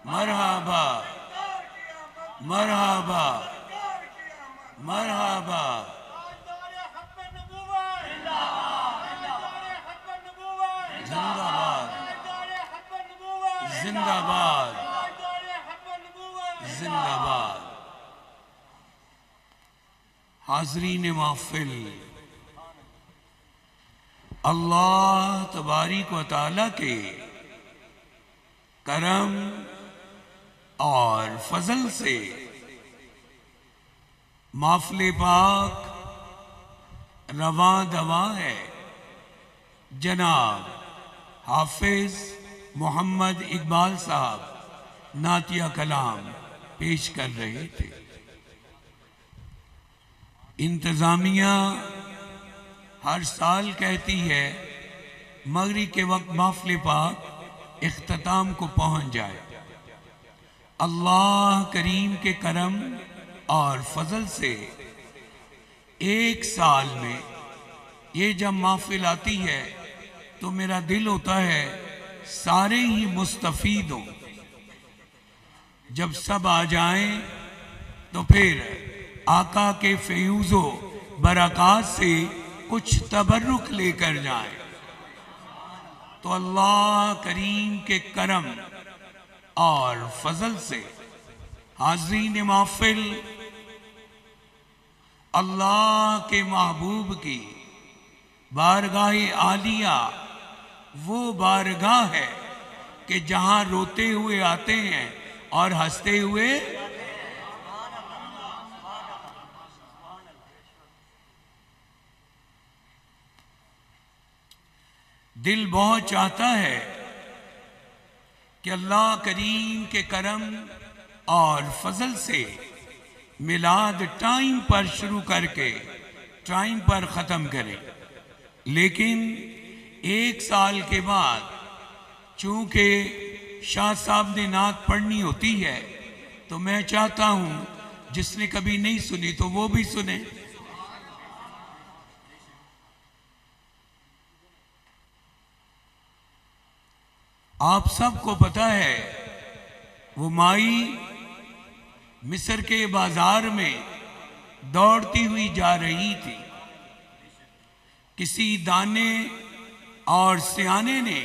मरहबा मरहबा मरहबा। जिंदाबाद जिंदाबाद जिंदाबाद। हाज़रीन महफ़िल, अल्लाह तबारिक व तआला के करम और फजल से महफ़िल पाक रवा दवा है। जनाब हाफिज मोहम्मद इकबाल साहब नातिया कलाम पेश कर रहे थे। इंतज़ामिया हर साल कहती है मगरिब के वक्त महफ़िल पाक इख्तिताम को पहुंच जाए। अल्लाह करीम के करम और फजल से एक साल में ये जब महफ़िल आती है तो मेरा दिल होता है सारे ही मुस्तफ़ीद हों। जब सब आ जाएं तो फिर आका के फ़यूज़ो बरक़ात से कुछ तबर्रुक लेकर जाएं। तो अल्लाह करीम के करम और फजल से हाज़रीन महफ़िल, अल्लाह के महबूब की बारगाह आलिया वो बारगाह है कि जहां रोते हुए आते हैं और हंसते हुए। दिल बहुत चाहता है कि अल्लाह करीम के करम और फजल से मिलाद टाइम पर शुरू करके टाइम पर ख़त्म करें, लेकिन एक साल के बाद चूंकि शाह साहब ने नात पढ़नी होती है तो मैं चाहता हूं जिसने कभी नहीं सुनी तो वो भी सुने। आप सबको पता है वो माई मिस्र के बाजार में दौड़ती हुई जा रही थी। किसी दाने और सियाने ने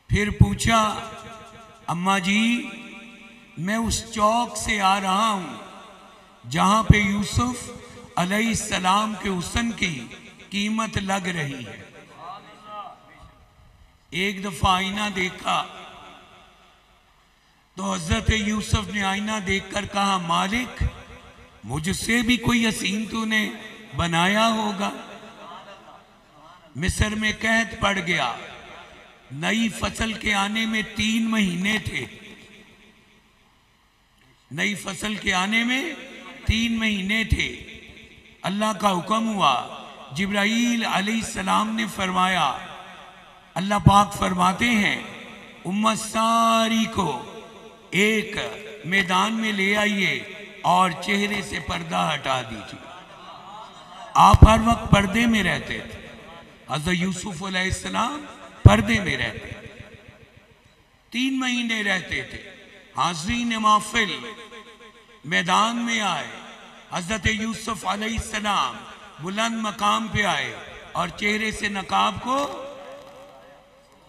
फिर पूछा, अम्मा जी मैं उस चौक से आ रहा हूं जहां पे यूसुफ अलैहिस्सलाम के हुस्न की कीमत लग रही है। एक दफा आईना देखा तो हजरत यूसुफ ने आईना देखकर कहा, मालिक मुझसे भी कोई हसीन तूने बनाया होगा। मिस्र में कहत पड़ गया। नई फसल के आने में 3 महीने थे। नई फसल के आने में 3 महीने थे। अल्लाह का हुक्म हुआ, जिब्राईल अलैहिस्सलाम ने फरमाया, अल्लाह पाक फरमाते हैं उम्मत सारी को एक मैदान में ले आइए और चेहरे से पर्दा हटा दीजिए। आप हर वक्त पर्दे में रहते थे। हज़रत यूसुफ अलैहिस्सलाम पर्दे में रहते थे, 3 महीने रहते थे। हाज़रीन महफ़िल मैदान में आए। हज़रत यूसुफ अलैहिस्सलाम बुलंद मकाम पे आए और चेहरे से नकाब को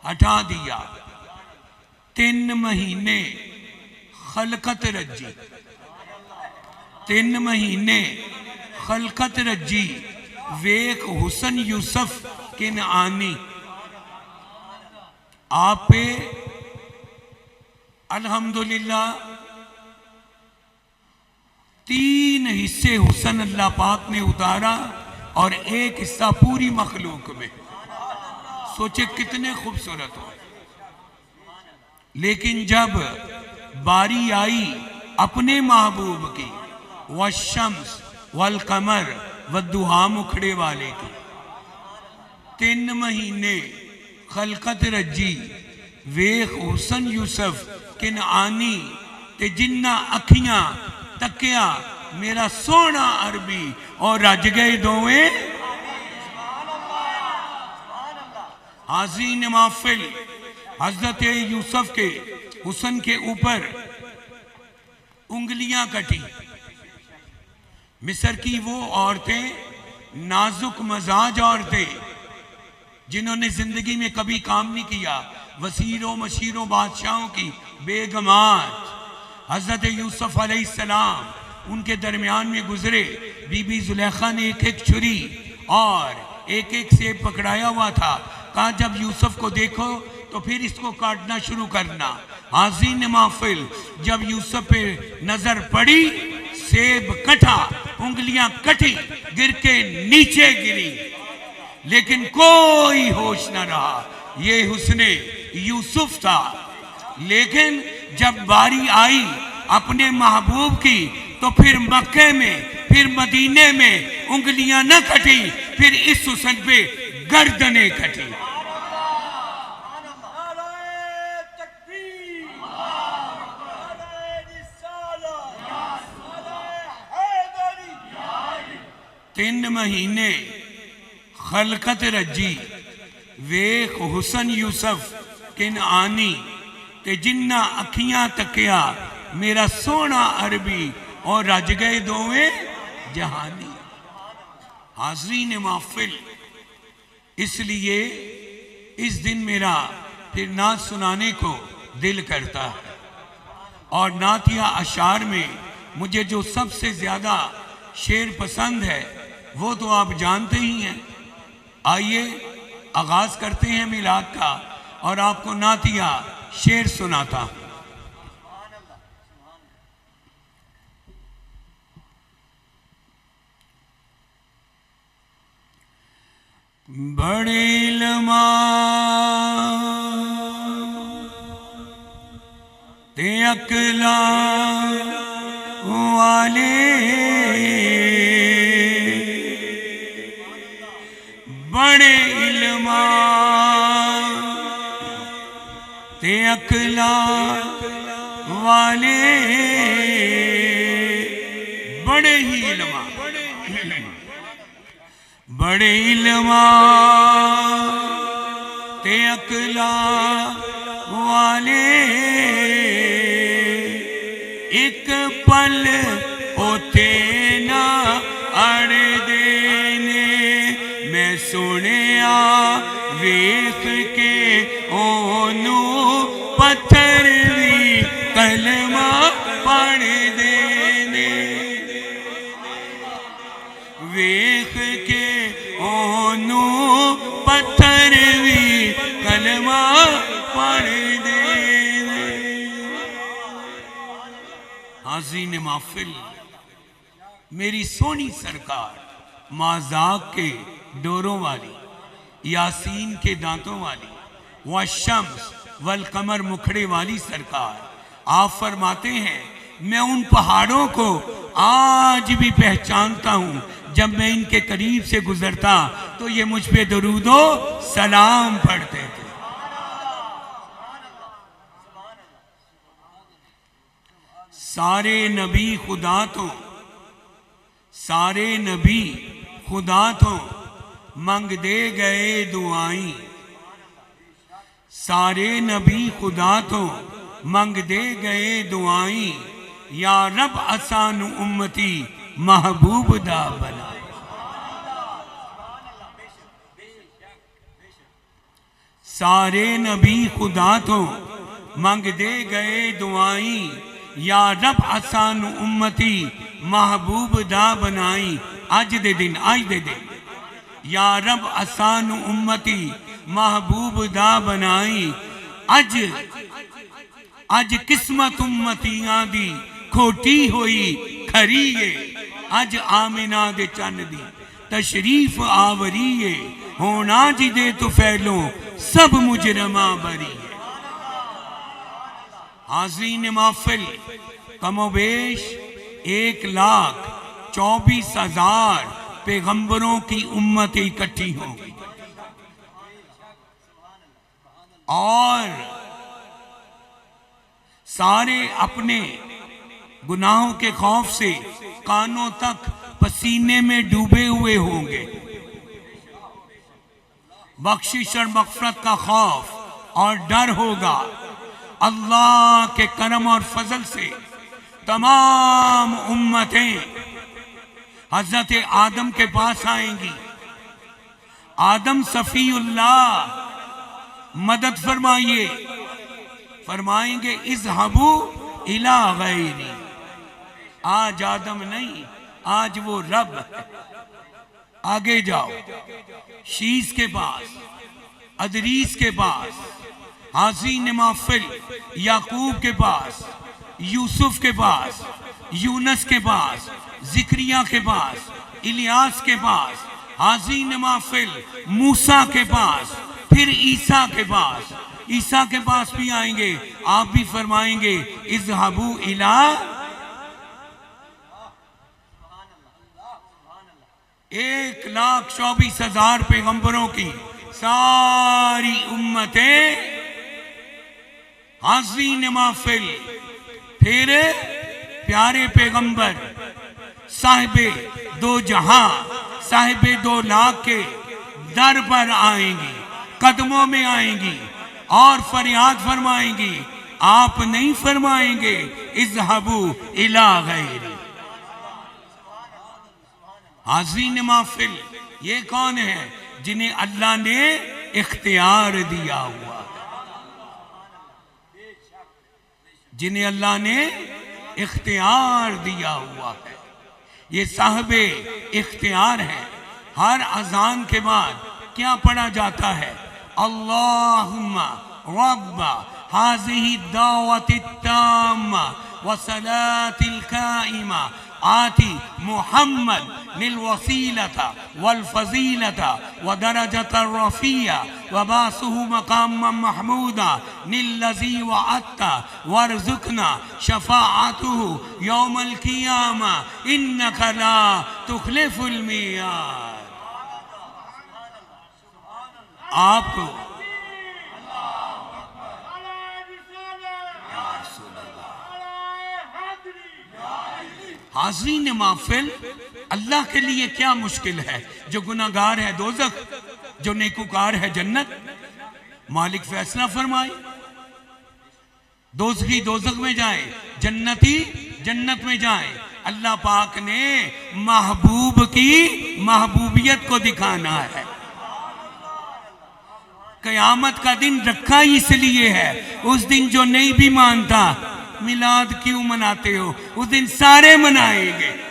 हटा दिया। 3 महीने खलकत रज्जी, 3 महीने खलकत रज्जी वेख हुसन यूसुफ किन आनी। आप पे अल्हम्दुलिल्लाह 3 हिस्से हुसन अल्लाह पाक ने उतारा और एक हिस्सा पूरी मखलूक में। सोचे कितने खूबसूरत हो। लेकिन जब बारी आई अपने महबूब की, वशम्स वल कमर वद्दुहा मुखड़े वाले की, 3 महीने खलकत रज्जी वेख हुसन यूसुफ किन आनी ते जिन्ना अखियां तकिया मेरा सोना अरबी और रज गए दोवें। हाज़रीन महफ़िल हजरत यूसुफ के हुस्न के ऊपर उंगलियां कटी। मिस्र की वो औरतें, नाजुक मजाज औरतें जिन्होंने जिंदगी में कभी काम नहीं किया, वसीरों मशीरों बादशाहों की बेगमात, हजरत यूसुफ अलैहिस्सलाम उनके दरमियान में गुजरे। बीबी जुलेखा ने एक एक छुरी और एक एक सेब पकड़ाया हुआ था। कहा जब यूसुफ को देखो तो फिर इसको काटना शुरू करना। हाज़रीन महफिल, जब यूसुफ पे नजर पड़ी, सेब कटा, उंगलियां कटी, गिर के नीचे गिरी, लेकिन कोई होश न रहा। ये हुस्ने यूसुफ था। लेकिन जब बारी आई अपने महबूब की, तो फिर मक्के में, फिर मदीने में उंगलियां न कटी, फिर इस हुस्न पे गर्दनें कटी। तीन महीने खलकत रजी वेख हुसन यूसुफ किन आनी ते जिन्ना अखियां तकिया मेरा सोना अरबी और रज गए दोवें जहानी। हाज़रीन महफिल, इसलिए इस दिन मेरा फिर नात सुनाने को दिल करता है। और नातिया अशार में मुझे जो सबसे ज़्यादा शेर पसंद है वो तो आप जानते ही हैं। आइए आगाज करते हैं मिलाद का और आपको नातिया शेर सुनाता हूं। बड़े इल्मा ते अकला वाले बड़े इल्मा ते अकला वाले बड़े ही इल्मा, बड़े इल्मा ते अकला वाले एक पल ओते ना अड़ देने। मैं सुनिया वेख के ओनू पत्थर भी कलमा पढ़ देने। वेख के ओनू पत्थर भी कलमा पढ़ देने। हाज़रीन महफिल, मेरी सोनी सरकार माज़ाक के डोरों वाली, यासीन के दांतों वाली, व शम्स वल कमर मुखड़े वाली सरकार, आप फरमाते हैं मैं उन पहाड़ों को आज भी पहचानता हूं। जब मैं इनके करीब से गुजरता तो ये मुझ पे दरूदो सलाम पढ़ते थे। सारे नबी खुदा तो, सारे नबी खुदा तो मंग दे गए दुआई। सारे नबी खुदा तो मंग दे गए दुआई। या रब आसान उम्मती महबूब दा बना। सारे नबी खुदा तो मंग दे गए दुआई। या रब आसान उम्मती महबूब दा बनाई। आज दे दिन, आज दे दिन, या रब आसान उम्मती महबूब दा बनाई। अज अज किस्मत उम्मतियां दी खोटी होई खरी है। अज आमिना दे चन दी तशरीफ आवरी है। होना जिदे तो फैलो सब मुजरमा बरी है। हाज़रीन महफिल, कमोबेश 1,24,000 पैगंबरों की उम्मत इकट्ठी होगी और सारे अपने गुनाहों के खौफ से कानों तक पसीने में डूबे हुए होंगे। बख्शिश और मग़फ़िरत का खौफ और डर होगा। अल्लाह के करम और फजल से तमाम उम्मतें हजरत आदम के पास आएंगी। आदम सफीउल्लाह, मदद फरमाइए। फरमाएंगे इज़हबू इला गैरी। आज आदम नहीं, आज वो रब है। आगे जाओ, शीस के पास, अदरीस के पास, हाज़ीन माफिल याकूब के पास, यूसुफ के पास, यूनस के पास, जिक्रिया के पास, इलियास के पास, हाज़ीन माफिल मूसा के पास, फिर ईसा के पास। ईसा के पास भी आएंगे, आप भी फरमाएंगे इज़हबू इला। 1,24,000 पैगंबरों की सारी उम्मतें हाज़ीन माफिल, फिर प्यारे पैगंबर साहिबे दो जहां, साहिबे 2 लाख के दर पर आएंगी, कदमों में आएंगी और फरियाद फरमाएंगी। आप नहीं फरमाएंगे इज़हबू इला गैरी। हाज़ीन माफिल ये कौन है? जिन्हें अल्लाह ने इख्तियार दिया हुआ, जिन्हें अल्लाह ने इख्तियार दिया हुआ है। ये साहिबे इख्तियार है। हर अजान के बाद क्या पढ़ा जाता है? अल्लाहुम्मा रब्बा हाज़िही दावतित ताम्मा व सलातिल काइमा आती मुहम्मद निल वसीलता वल फजीलता व दरजतर रफिया व बासुहु मकाम महमूदा निल लज़ी व अत्ता वरज़ुकना शफ़ाअतुहु यौमल क़ियामा इन्नका ला तुख़लिफ़ुल मियाद। आपको हाज़रीन माफिल, अल्लाह के लिए क्या मुश्किल है? जो गुनाहगार है दोज़ख, जो नेकूकार है जन्नत। मालिक फैसला फरमाए, दोज़खी दोज़ख में जाए, जन्नती जन्नत में जाए। अल्लाह पाक ने महबूब की महबूबियत को दिखाना है। कयामत का दिन रखा इसलिए है, उस दिन जो नहीं भी मानता, मिलाद क्यों मनाते हो? उस दिन सारे मनाएंगे।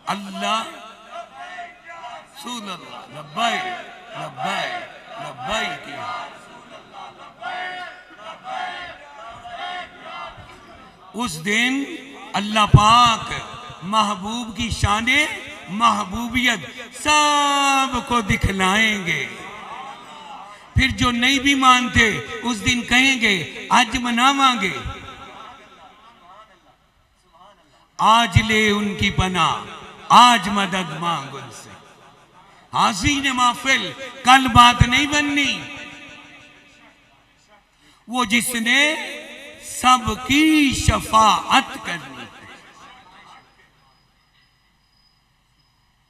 अल्लाह सुल्लल्लाह लब्बाइक लब्बाइक लब्बाइक। उस दिन अल्लाह पाक महबूब की शाने महबूबियत सबको दिखलाएंगे। फिर जो नहीं भी मानते उस दिन कहेंगे आज मनावांगे। आज ले उनकी पनाह, आज मदद मांग उनसे। हाज़ीन माफिल, कल बात नहीं बननी। वो जिसने सबकी शफाअत करनी,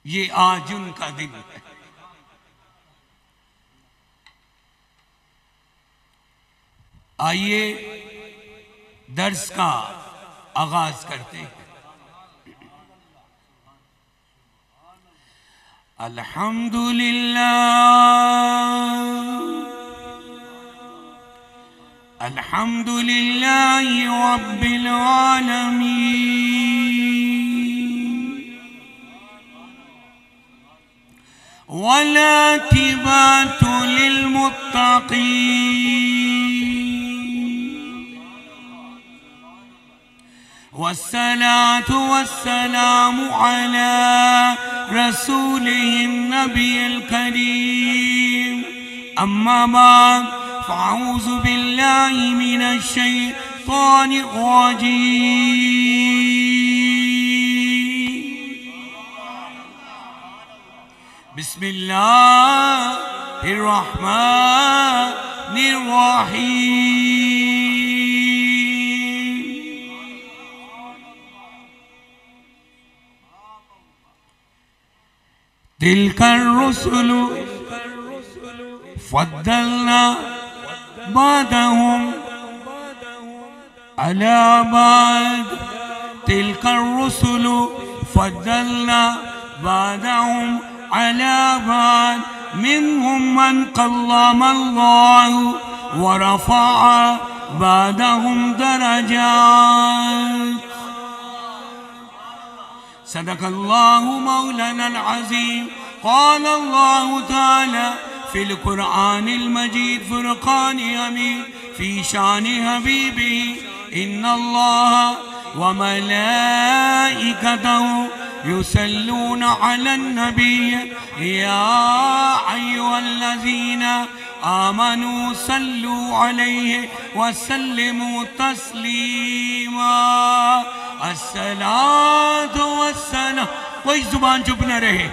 ये आज उनका दिन है। आइए दर्स का आगाज करते हैं। अल्हम्दुलिल्लाह अल्हम्दुलिल्लाहि रब्बिल आलमीन वलाकिबातु लिलमुत्तक़ीन वस्सलातु वस्सलामु अला रसूलिहिन नबियिल करीम। अम्मा बाद फ़अऊज़ु बिल्लाहि मिनश शैतानिर रजीम। बिस्मिल्लाहिर रहमानिर रहीम। तिलकर रुसुलु फद्दलना बादहुम अला बाद। तिलकर रुसुलु फद्दलना बादहुम अला बाद। मिनहुम मन कल्लमल्लाहु व रफ़अ बादहुम दरजात। सदक़ल्लाहु मौलाना अज़ीम। क़ाल अल्लाहु तआला फ़िल क़ुरआनिल मजीद फ़ुरक़ान हमीद फ़ी शान हबीबिही इन्नल्लाह व मलाइकतहु युसल्लूना अलन नबी या अय्युहल्लज़ीना आमनू सल्लू अलैहि व सल्लिमू तस्लीमा। अस्सलातु वस्सलाम। कोई जुबान चुप न रहे।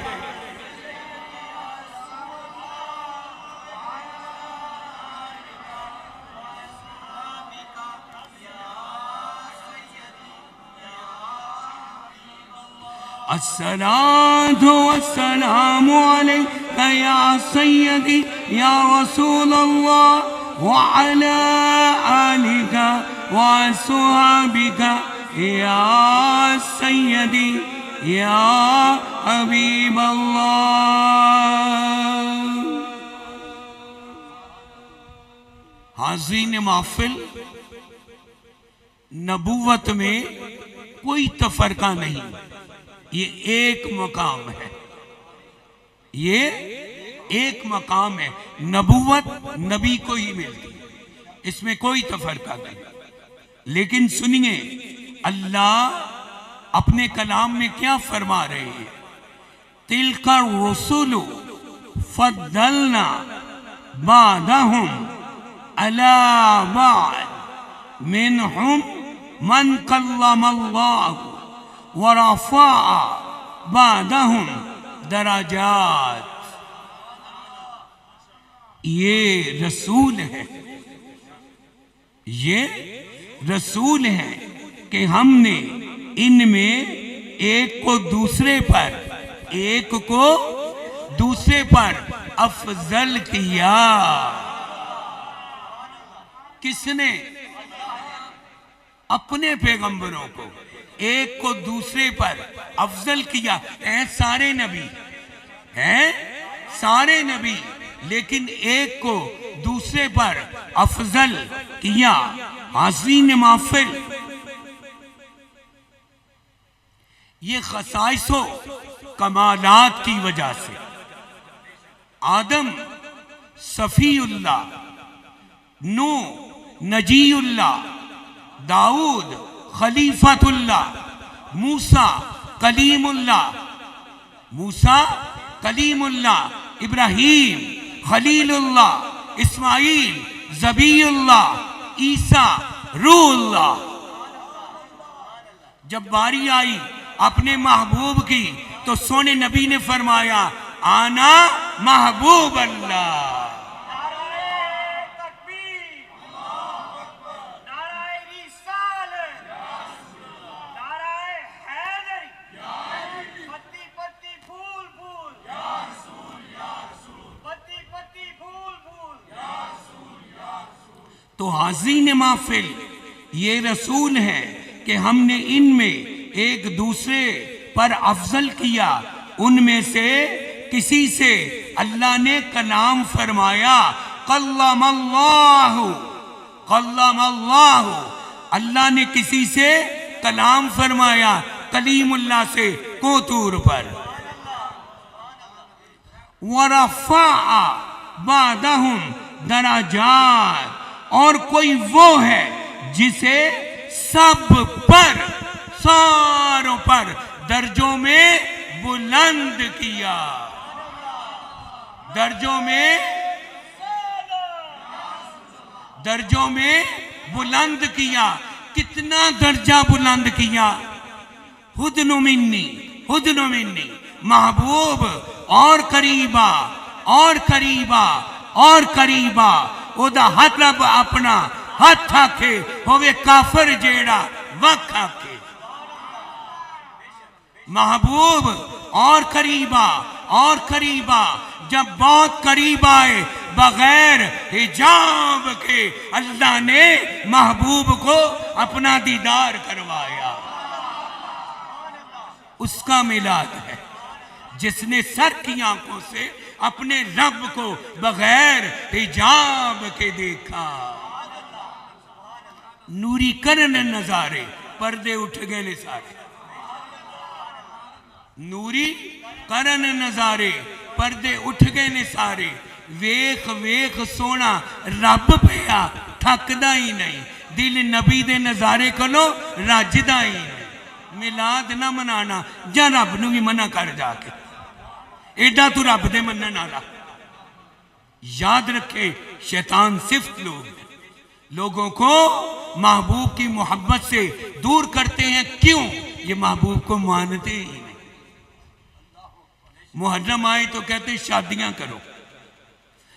अस्सलातु वस्सलामु अलैका या सय्यदी या रसूल अल्लाह व अला आलिका व अस्हाबिका या सय्यदी या हबीब अल्लाह। हाज़रीन महफ़िल, नबूवत में कोई तफरका नहीं, ये एक मकाम है, ये एक मकाम है। नबूवत नबी को ही मिलती है, इसमें कोई तफरका नहीं। लेकिन सुनिए, अल्लाह अपने कलाम में क्या फरमा रहे हैं? तिलका रुसुलु फद्दलना बादहुम अला बाद। मिनहुम मन कल्लमल्लाहु व रफ़अ बादहुम दरजात। ये रसूल है, ये रसूल है कि हमने इनमें एक को दूसरे पर, एक को दूसरे पर अफजल किया। किसने? अपने पैगंबरों को एक को दूसरे पर अफजल किया। हैं सारे नबी, हैं सारे नबी, लेकिन एक को दूसरे पर अफजल किया। हाज़रीन महफ़िल, ये खसाइसो कमालात की वजह से आदम सफ़ीउल्लाह, नूह नजीउल्लाह, दाऊद खलीफतुल्लाह, मूसा कलीमुल्लाह, मूसा कलीमुल्लाह, इब्राहीम खलीलुल्लाह, इस्माईल ज़बीउल्लाह, ईसा रूहुल्लाह। जब बारी आई अपने महबूब की तो सोने नबी ने फरमाया आना महबूब अल्लाह। तो हाज़रीन महफ़िल, ये रसूल हैं कि हमने इनमें एक दूसरे पर अफजल किया। उनमें से किसी से अल्लाह ने कलाम फरमाया, कल्लमल्लाहु, कल्लमल्लाहु, अल्लाह ने किसी से कलाम फरमाया, कलीमुल्लाह से कोतूर पर। व रफ़अ बादहुम दरजात, और कोई वो है जिसे सब पर, सारों पर दर्जों में बुलंद किया, दर्जों में बुलंद किया। कितना दर्जा बुलंद किया? हुदनु मिन्नी, हुदनु मिन्नी, महबूब और करीबा और करीबा और करीबा। ओदा हाथ रब अपना हाथ आखे होवे काफर जेड़ा वख आखे। महबूब और करीबा और करीब आ। जब बहुत करीब आए बगैर हिजाब के अल्लाह ने महबूब को अपना दीदार करवाया। उसका मिलाद है जिसने सर की आंखों से अपने रब को बगैर हिजाब के देखा। नूरी करन नजारे, पर्दे उठ गए सारे। नूरी करन नजारे, पर्दे उठ गए ने सारे। वेख वेख सोना रब पिया थकदा ही नहीं। दिल नबी दे नजारे कोलो रजदा ही नहीं। मिलाद ना मनाना जा रब नू भी मना कर जाके। एडा तू रब दे मनन वाला। याद रखे शैतान सिर्फ लोगों को महबूब की मोहब्बत से दूर करते हैं। क्यों? ये महबूब को मानते ही नहीं। मुहर्रम आए तो कहते हैं शादियां करो।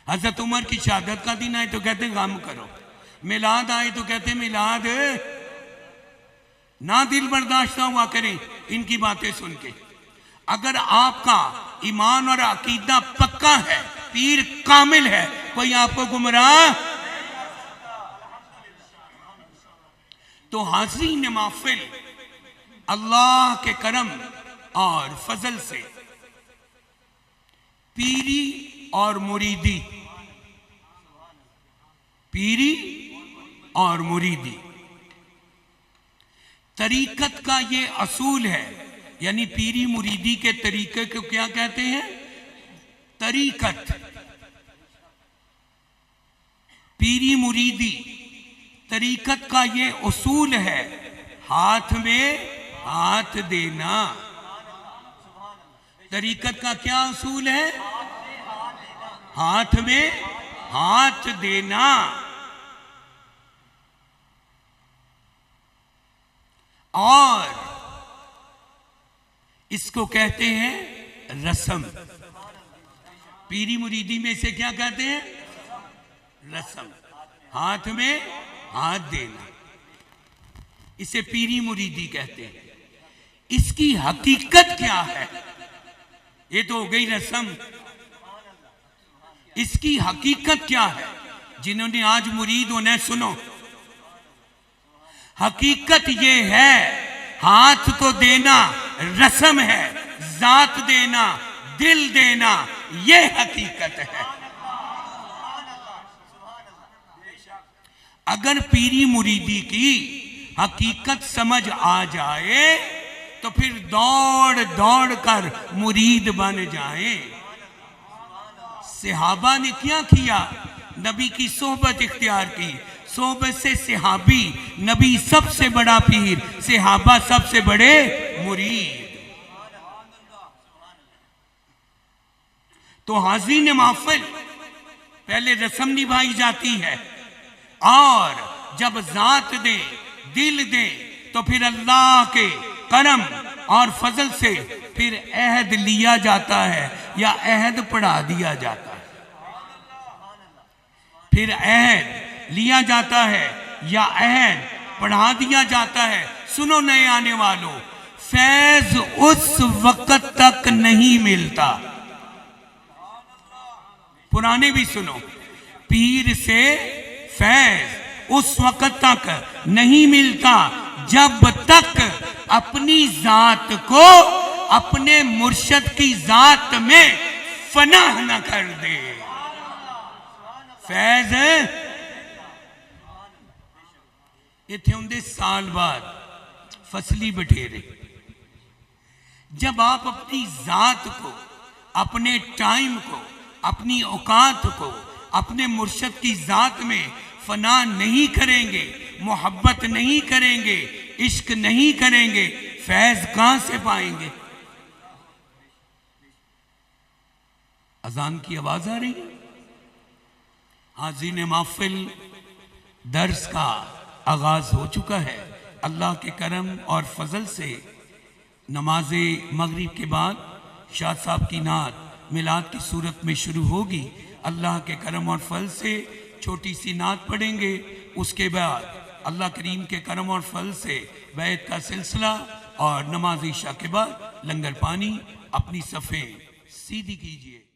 हजरत उमर की शहादत का दिन आए तो कहते हैं गम करो। मिलाद आए तो कहते हैं मिलाद। ना दिल बर्दाश्त हुआ करें इनकी बातें सुन के। अगर आपका ईमान और अकीदा पक्का है, पीर कामिल है, कोई आपको गुमराह तो हाज़रीन महफिल अल्लाह के करम और फजल से पीरी और मुरीदी, पीरी और मुरीदी तरीकत का ये असूल है। यानी पीरी मुरीदी के तरीके को क्या कहते हैं? तरीकत। पीरी मुरीदी तरीकत का ये उसूल है, हाथ में हाथ देना। तरीकत का क्या उसूल है? हाथ में हाथ देना। और इसको कहते हैं रस्म। पीरी मुरीदी में इसे क्या कहते हैं? रस्म। हाथ में हाथ देना, इसे पीरी मुरीदी कहते हैं। इसकी हकीकत क्या है? ये तो हो गई रस्म। इसकी हकीकत क्या है? जिन्होंने आज मुरीद होना है सुनो। हकीकत ये है, हाथ तो देना रस्म है, जात देना, दिल देना, ये हकीकत है। अगर पीरी मुरीदी की हकीकत समझ आ जाए तो फिर दौड़ दौड़ कर मुरीद बन जाए। सहाबा ने क्या किया? नबी की सोहबत इख्तियार की। सोहबत से सहाबी, नबी सबसे बड़ा पीर, सहाबा सबसे बड़े मुरीद। तो हाज़रीन महफिल पहले रस्म निभाई जाती है और जब जात दे, दिल दे तो फिर अल्लाह के करम और फजल से फिर अहद लिया जाता है या अहद पढ़ा दिया जाता है। फिर अहद लिया जाता है या अहद पढ़ा दिया जाता है। सुनो नए आने वालों, फैज उस वक्त तक नहीं मिलता। पुराने भी सुनो, पीर से फैज उस वक्त तक नहीं मिलता जब तक अपनी जात को अपने मुर्शद की जात में फनाह न कर दे। फैज इत्थे होंदे साल बाद फसली बठेरे। जब आप अपनी जात को, अपने टाइम को, अपनी औकात को अपने मुर्शद की जात में फना नहीं करेंगे, मोहब्बत नहीं करेंगे, इश्क नहीं करेंगे, फैज कहां से पाएंगे? अजान की आवाज आ रही है। हाज़रीन महफिल, दर्स का आगाज हो चुका है। अल्लाह के करम और फजल से नमाज मगरिब के बाद शाह साहब की नात मिलाद की सूरत में शुरू होगी। अल्लाह के करम और फल से छोटी सी नात पढ़ेंगे। उसके बाद अल्लाह करीम के करम और फल से बैत का सिलसिला और नमाज इशा के बाद लंगर पानी। अपनी सफ़े सीधी कीजिए।